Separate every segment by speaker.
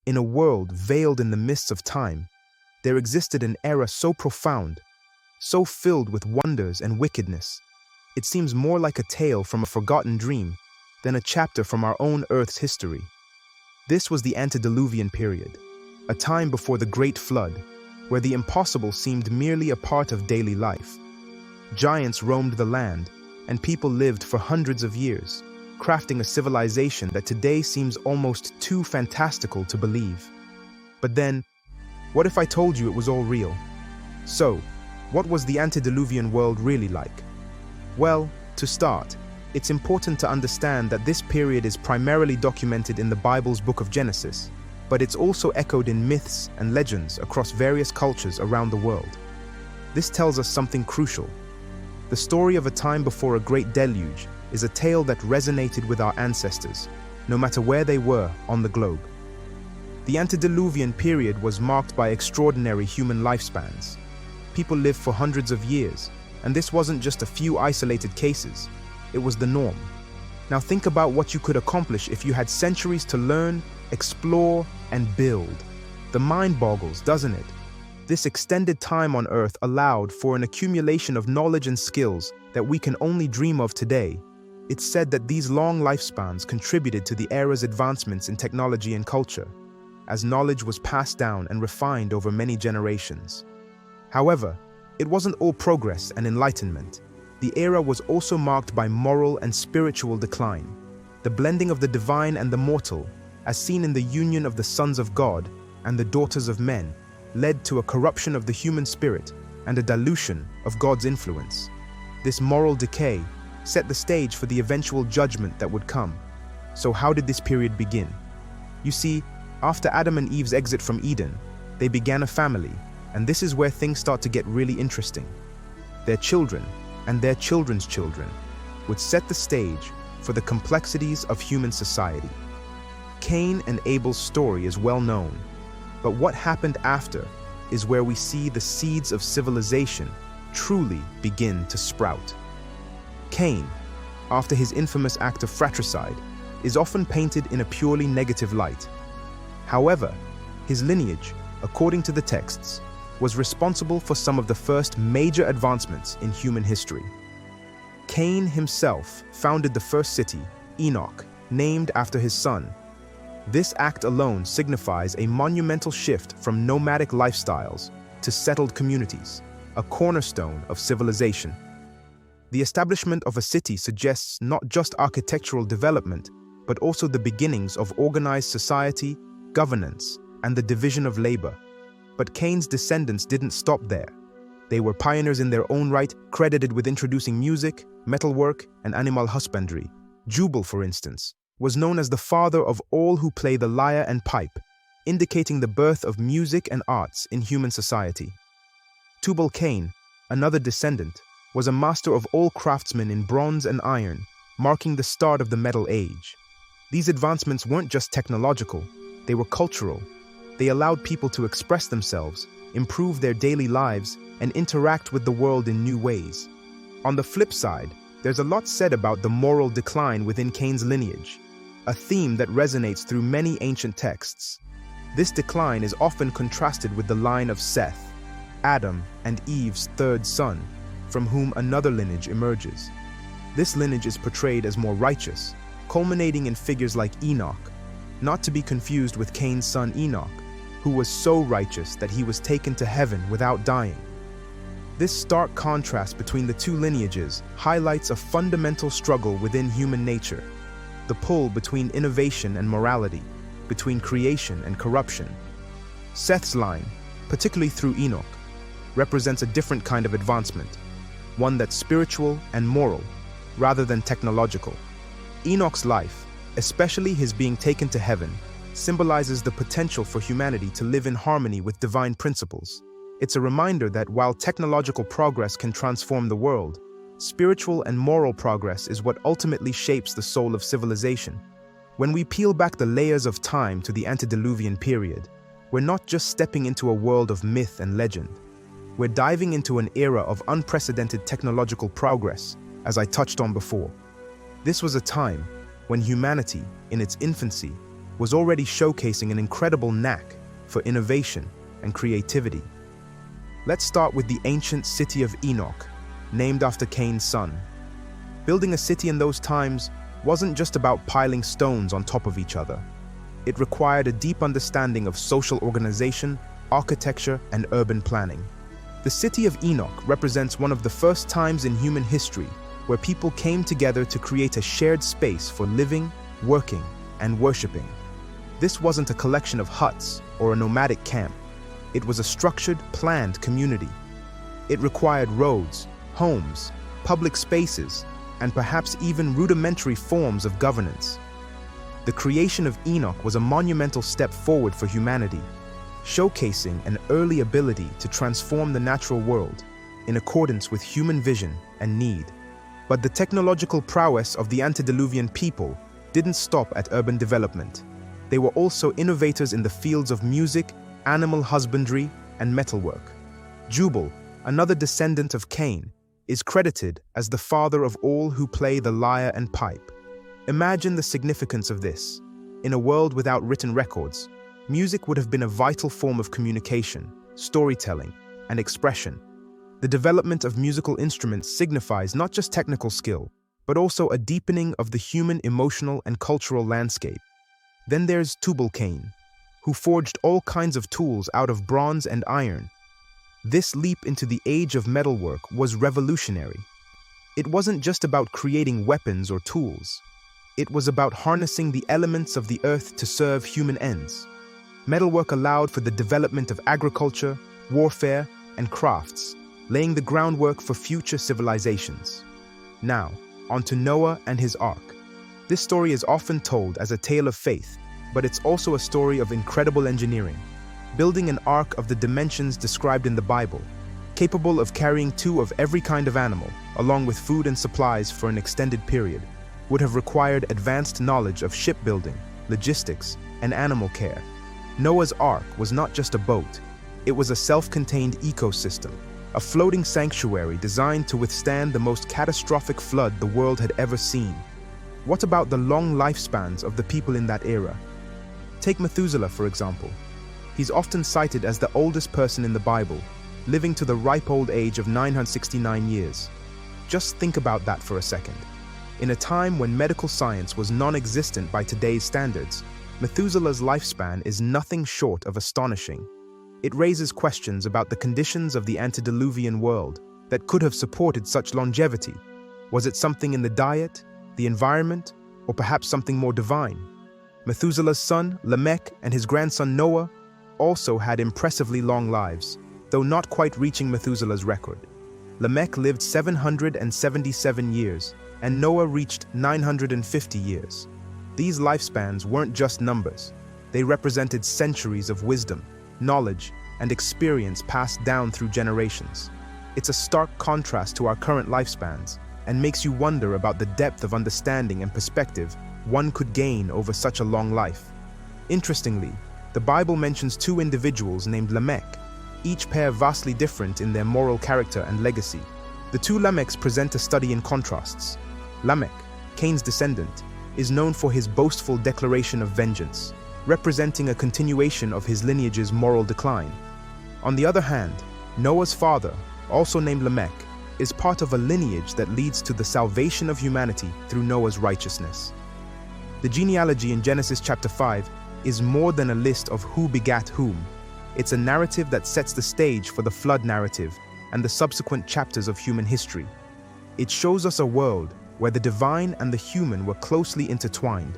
Speaker 1: In a world veiled in the mists of time, there existed an era so profound, so filled with wonders and wickedness. It seems more like a tale from a forgotten dream than a chapter from our own Earth's history. This was the Antediluvian period, a time before the Great Flood, where the impossible seemed merely a part of daily life. Giants roamed the land, and people lived for hundreds of years, crafting a civilization that today seems almost too fantastical to believe. But then, what if I told you it was all real? So, what was the antediluvian world really like? Well, to start, it's important to understand that this period is primarily documented in the Bible's book of Genesis, but it's also echoed in myths and legends across various cultures around the world. This tells us something crucial. The story of a time before a great deluge is a tale that resonated with our ancestors, no matter where they were on the globe. The antediluvian period was marked by extraordinary human lifespans. People lived for hundreds of years, and this wasn't just a few isolated cases. It was the norm. Now think about what you could accomplish if you had centuries to learn, explore, and build. The mind boggles, doesn't it? This extended time on Earth allowed for an accumulation of knowledge and skills that we can only dream of today. It's said that these long lifespans contributed to the era's advancements in technology and culture, as knowledge was passed down and refined over many generations. However, it wasn't all progress and enlightenment. The era was also marked by moral and spiritual decline. The blending of the divine and the mortal, as seen in the union of the sons of God and the daughters of men, led to a corruption of the human spirit and a dilution of God's influence. This moral decay set the stage for the eventual judgment that would come. So how did this period begin? You see, after Adam and Eve's exit from Eden, they began a family, and this is where things start to get really interesting. Their children and their children's children would set the stage for the complexities of human society. Cain and Abel's story is well known, but what happened after is where we see the seeds of civilization truly begin to sprout. Cain, after his infamous act of fratricide, is often painted in a purely negative light. However, his lineage, according to the texts, was responsible for some of the first major advancements in human history. Cain himself founded the first city, Enoch, named after his son. This act alone signifies a monumental shift from nomadic lifestyles to settled communities, a cornerstone of civilization. The establishment of a city suggests not just architectural development, but also the beginnings of organized society, governance, and the division of labor. But Cain's descendants didn't stop there. They were pioneers in their own right, credited with introducing music, metalwork, and animal husbandry. Jubal, for instance, was known as the father of all who play the lyre and pipe, indicating the birth of music and arts in human society. Tubal-Cain, another descendant, was a master of all craftsmen in bronze and iron, marking the start of the Metal Age. These advancements weren't just technological, they were cultural. They allowed people to express themselves, improve their daily lives, and interact with the world in new ways. On the flip side, there's a lot said about the moral decline within Cain's lineage, a theme that resonates through many ancient texts. This decline is often contrasted with the line of Seth, Adam and Eve's third son, from whom another lineage emerges. This lineage is portrayed as more righteous, culminating in figures like Enoch, not to be confused with Cain's son Enoch, who was so righteous that he was taken to heaven without dying. This stark contrast between the two lineages highlights a fundamental struggle within human nature, the pull between innovation and morality, between creation and corruption. Seth's line, particularly through Enoch, represents a different kind of advancement, one that's spiritual and moral, rather than technological. Enoch's life, especially his being taken to heaven, symbolizes the potential for humanity to live in harmony with divine principles. It's a reminder that while technological progress can transform the world, spiritual and moral progress is what ultimately shapes the soul of civilization. When we peel back the layers of time to the antediluvian period, we're not just stepping into a world of myth and legend. We're diving into an era of unprecedented technological progress, as I touched on before. This was a time when humanity, in its infancy, was already showcasing an incredible knack for innovation and creativity. Let's start with the ancient city of Enoch, named after Cain's son. Building a city in those times wasn't just about piling stones on top of each other. It required a deep understanding of social organization, architecture, and urban planning. The city of Enoch represents one of the first times in human history where people came together to create a shared space for living, working, and worshiping. This wasn't a collection of huts or a nomadic camp. It was a structured, planned community. It required roads, homes, public spaces, and perhaps even rudimentary forms of governance. The creation of Enoch was a monumental step forward for humanity, showcasing an early ability to transform the natural world in accordance with human vision and need. But the technological prowess of the antediluvian people didn't stop at urban development. They were also innovators in the fields of music, animal husbandry, and metalwork. Jubal, another descendant of Cain, is credited as the father of all who play the lyre and pipe. Imagine the significance of this. In a world without written records, music would have been a vital form of communication, storytelling, and expression. The development of musical instruments signifies not just technical skill, but also a deepening of the human emotional and cultural landscape. Then there's Tubal-Cain, who forged all kinds of tools out of bronze and iron. This leap into the age of metalwork was revolutionary. It wasn't just about creating weapons or tools. It was about harnessing the elements of the earth to serve human ends. Metalwork allowed for the development of agriculture, warfare, and crafts, laying the groundwork for future civilizations. Now, on to Noah and his ark. This story is often told as a tale of faith, but it's also a story of incredible engineering. Building an ark of the dimensions described in the Bible, capable of carrying two of every kind of animal, along with food and supplies for an extended period, would have required advanced knowledge of shipbuilding, logistics, and animal care. Noah's Ark was not just a boat, it was a self-contained ecosystem, a floating sanctuary designed to withstand the most catastrophic flood the world had ever seen. What about the long lifespans of the people in that era? Take Methuselah, for example. He's often cited as the oldest person in the Bible, living to the ripe old age of 969 years. Just think about that for a second. In a time when medical science was non-existent by today's standards, Methuselah's lifespan is nothing short of astonishing. It raises questions about the conditions of the antediluvian world that could have supported such longevity. Was it something in the diet, the environment, or perhaps something more divine? Methuselah's son, Lamech, and his grandson Noah also had impressively long lives, though not quite reaching Methuselah's record. Lamech lived 777 years, and Noah reached 950 years. These lifespans weren't just numbers. They represented centuries of wisdom, knowledge, and experience passed down through generations. It's a stark contrast to our current lifespans, and makes you wonder about the depth of understanding and perspective one could gain over such a long life. Interestingly, the Bible mentions two individuals named Lamech, each pair vastly different in their moral character and legacy. The two Lamechs present a study in contrasts. Lamech, Cain's descendant, is known for his boastful declaration of vengeance, representing a continuation of his lineage's moral decline. On the other hand, Noah's father, also named Lamech, is part of a lineage that leads to the salvation of humanity through Noah's righteousness. The genealogy in Genesis chapter 5 is more than a list of who begat whom. It's a narrative that sets the stage for the flood narrative and the subsequent chapters of human history. It shows us a world where the divine and the human were closely intertwined,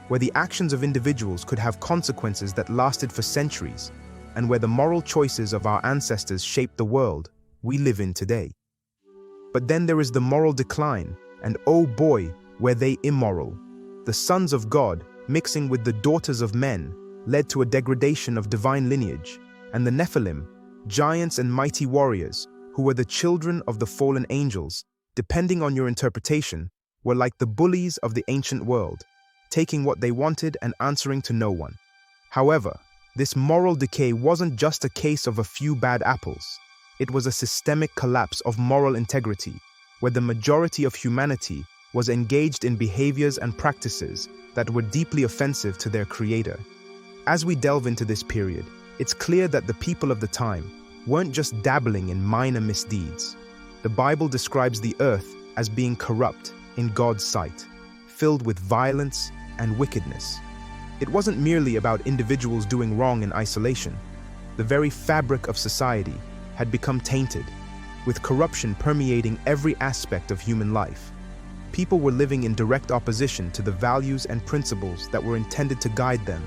Speaker 1: where the actions of individuals could have consequences that lasted for centuries, and where the moral choices of our ancestors shaped the world we live in today. But then there is the moral decline, and oh boy, were they immoral. The sons of God, mixing with the daughters of men, led to a degradation of divine lineage, and the Nephilim, giants and mighty warriors, who were the children of the fallen angels, depending on your interpretation, were like the bullies of the ancient world, taking what they wanted and answering to no one. However, this moral decay wasn't just a case of a few bad apples. It was a systemic collapse of moral integrity, where the majority of humanity was engaged in behaviors and practices that were deeply offensive to their creator. As we delve into this period, it's clear that the people of the time weren't just dabbling in minor misdeeds. The Bible describes the earth as being corrupt in God's sight, filled with violence and wickedness. It wasn't merely about individuals doing wrong in isolation. The very fabric of society had become tainted, with corruption permeating every aspect of human life. People were living in direct opposition to the values and principles that were intended to guide them,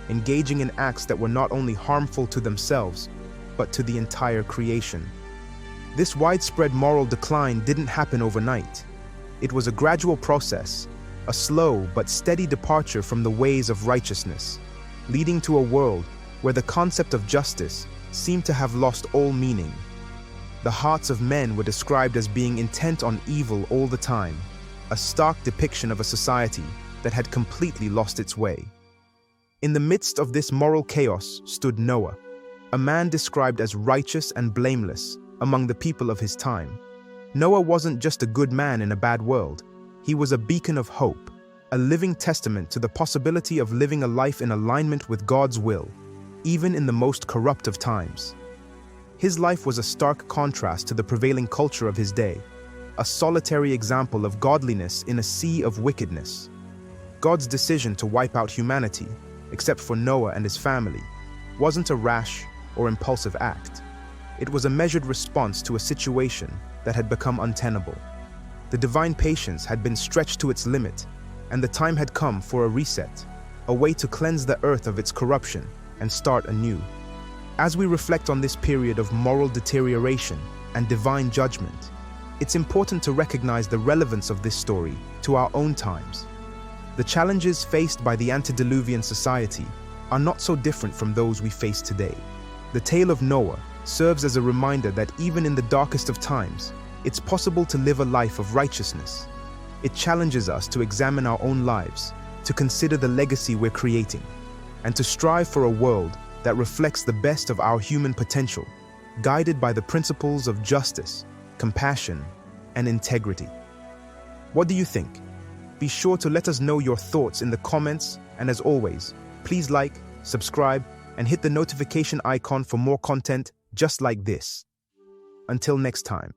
Speaker 1: engaging in acts that were not only harmful to themselves, but to the entire creation. This widespread moral decline didn't happen overnight. It was a gradual process, a slow but steady departure from the ways of righteousness, leading to a world where the concept of justice seemed to have lost all meaning. The hearts of men were described as being intent on evil all the time, a stark depiction of a society that had completely lost its way. In the midst of this moral chaos stood Noah, a man described as righteous and blameless among the people of his time. Noah wasn't just a good man in a bad world. He was a beacon of hope, a living testament to the possibility of living a life in alignment with God's will, even in the most corrupt of times. His life was a stark contrast to the prevailing culture of his day, a solitary example of godliness in a sea of wickedness. God's decision to wipe out humanity, except for Noah and his family, wasn't a rash or impulsive act. It was a measured response to a situation that had become untenable. The divine patience had been stretched to its limit, and the time had come for a reset, a way to cleanse the earth of its corruption and start anew. As we reflect on this period of moral deterioration and divine judgment, it's important to recognize the relevance of this story to our own times. The challenges faced by the Antediluvian society are not so different from those we face today. The tale of Noah serves as a reminder that even in the darkest of times, it's possible to live a life of righteousness. It challenges us to examine our own lives, to consider the legacy we're creating, and to strive for a world that reflects the best of our human potential, guided by the principles of justice, compassion, and integrity. What do you think? Be sure to let us know your thoughts in the comments, and as always, please like, subscribe, and hit the notification icon for more content just like this. Until next time.